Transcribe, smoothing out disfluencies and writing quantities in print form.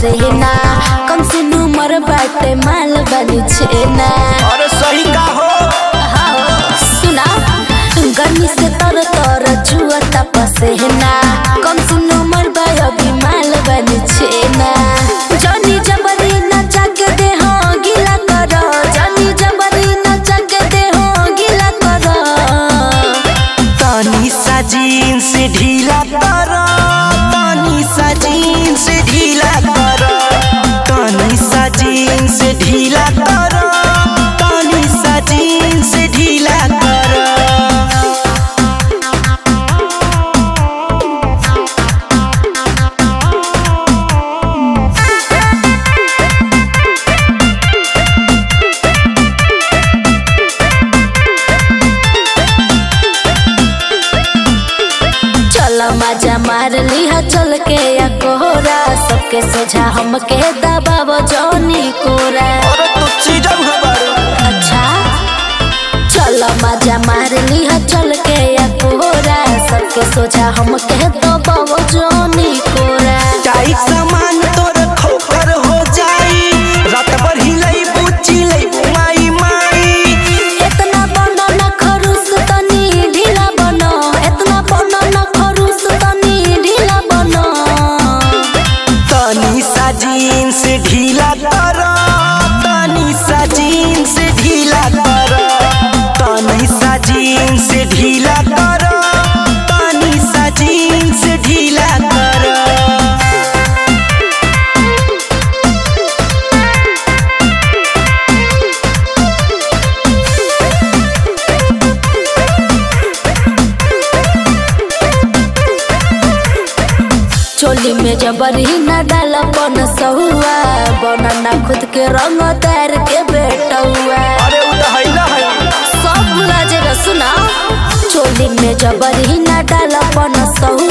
पसेना कम से उम्र बाटे माल बनी छेना। अरे सही का हो सुना गर्मी से तर तर जुआता पसेना कम से उम्र बा अभी माल बनी छेना। जानी जबरी नचा के दे हो गिला करो जानी जबरी नचा के दे हो गिला करो। तानी सा जीन्स ढीला करो तानी सा जीन्स ढीला करो तानी सा जीन्स ढीला करो तानी सा जीन्स ढीला करो। मजा मार लिहा चल के या कोहरा सबके सोझा हमके दबाव जोनी कोरा। अच्छा चल मजा मार लिहा चल के या कोहरा सबके सोझा हमके दबाव जोनी कोरा। टाइट सामान तोर खोखर हो जाई रात भर हिलई बुच्ची लई माई माई। इतना बनो न खरूस तनी ढीला बनो इतना बनो न खरूस तनी ढीला बनो। तनी सा जीन्स ढीला करो तनी सा जीन्स ढीला करो तनी सा जीन्स ढीला करो तनी सा जीन्स ढीला करो। चोली में जबरी न डाला पन सहुआ बनना खुद के रंग तैर के बेटुआ। अरे उदहैला है सब भुला जेगा सुना चोली में जबरी न डाला पन सहुआ